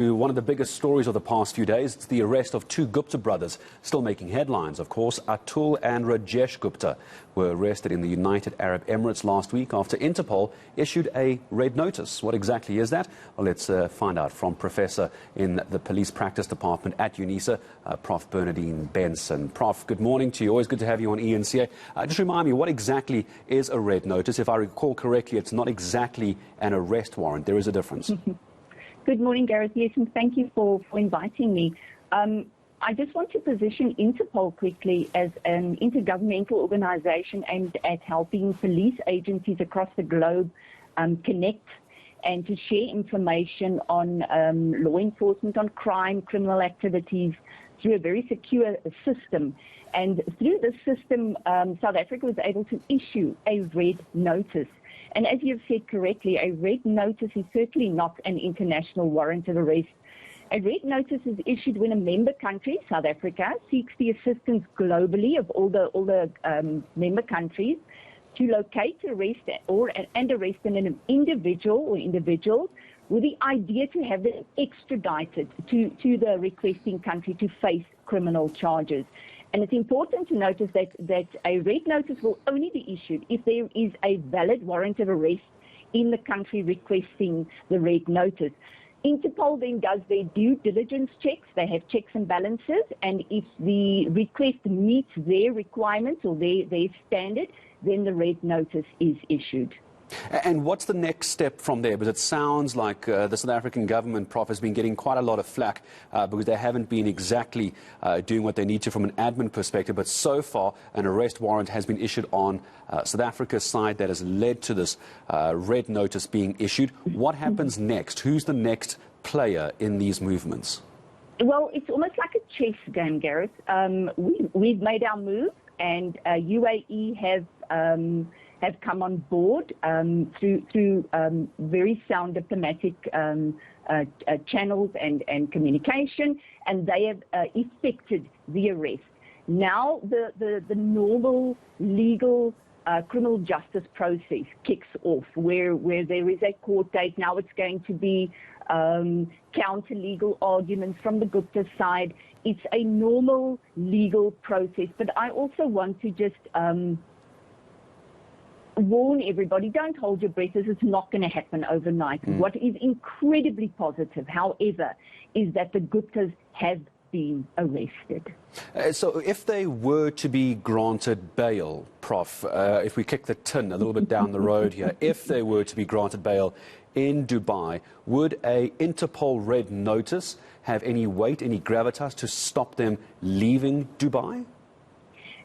One of the biggest stories of the past few days, it's the arrest of two Gupta brothers, still making headlines, of course. Atul and Rajesh Gupta were arrested in the United Arab Emirates last week after Interpol issued a red notice. What exactly is that? Well, let's find out from Professor in the Police Practice Department at Unisa, Prof. Bernadine Benson. Prof, good morning to you. Always good to have you on eNCA. Just remind me, what exactly is a red notice? If I recall correctly, it's not exactly an arrest warrant. There is a difference. Good morning, Gareth. Yes, and thank you for inviting me. I just want to position Interpol quickly as an intergovernmental organization aimed at helping police agencies across the globe connect and to share information on law enforcement, on crime, criminal activities through a very secure system. And through this system, South Africa was able to issue a red notice. And as you've said correctly, a red notice is certainly not an international warrant of arrest. A red notice is issued when a member country, South Africa, seeks the assistance globally of all the member countries to locate, arrest, and arrest an individual or individuals with the idea to have them extradited to the requesting country to face criminal charges. And it's important to notice that a red notice will only be issued if there is a valid warrant of arrest in the country requesting the red notice. Interpol then does their due diligence checks. They have checks and balances, and if the request meets their requirements or their standard, then the red notice is issued. And what's the next step from there? Because it sounds like the South African government, Prof, has been getting quite a lot of flack because they haven't been exactly doing what they need to from an admin perspective. But so far, an arrest warrant has been issued on South Africa's side that has led to this red notice being issued. What happens next? Who's the next player in these movements? Well, it's almost like a chess game, Gareth. We've made our move, and UAE have come on board through very sound diplomatic channels and communication, and they have effected the arrest. Now the normal legal criminal justice process kicks off, where there is a court date. Now it's going to be counter-legal arguments from the Gupta side. It's a normal legal process, but I also want to just warn everybody, don't hold your breath, as it's not going to happen overnight. What is incredibly positive, however, is that the Guptas have been arrested. So if they were to be granted bail, Prof, if we kick the tin a little bit down the road here, if they were to be granted bail in Dubai, would a Interpol red notice have any weight, any gravitas to stop them leaving Dubai?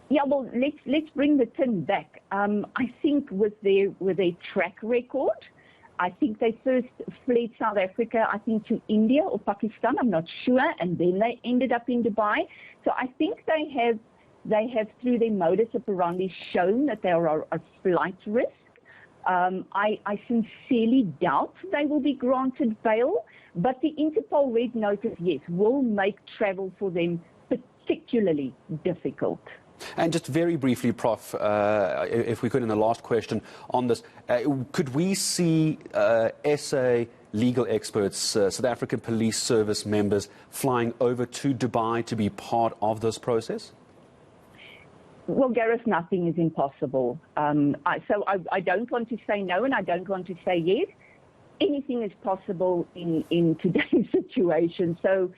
Yeah, well, let's bring the tin back. I think with their track record, I think they first fled South Africa, I think to India or Pakistan, I'm not sure, and then they ended up in Dubai. So I think they have through their modus operandi shown that they are a flight risk. I sincerely doubt they will be granted bail, but the Interpol red notice, yes, will make travel for them particularly difficult. And just very briefly, Prof, if we could, in the last question on this, could we see SA legal experts, South African Police Service members flying over to Dubai to be part of this process? Well, Gareth, nothing is impossible. So I don't want to say no, and I don't want to say yes. Anything is possible in today's situation. So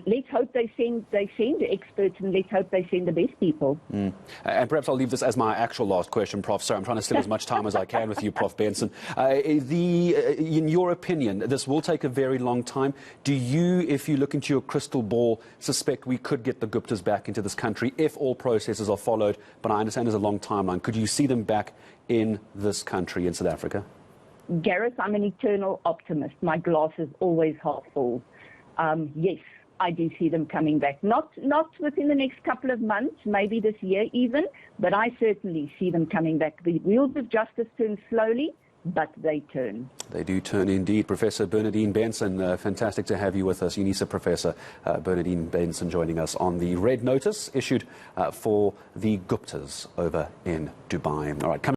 let's hope they send experts, and let's hope they send the best people. And perhaps I'll leave this as my actual last question, Prof. Sorry, I'm trying to steal as much time as I can with you, Prof. Benson. In your opinion, this will take a very long time. Do you, if you look into your crystal ball, suspect we could get the Guptas back into this country if all processes are followed? But I understand there's a long timeline. Could you see them back in this country, in South Africa? Gareth, I'm an eternal optimist. My glass is always half full. Yes, I do see them coming back. Not within the next couple of months, maybe this year even, but I certainly see them coming back. The wheels of justice turn slowly, but they turn. They do turn indeed. Professor Bernadine Benson, fantastic to have you with us. Unisa Professor Bernadine Benson joining us on the red notice issued for the Guptas over in Dubai. All right.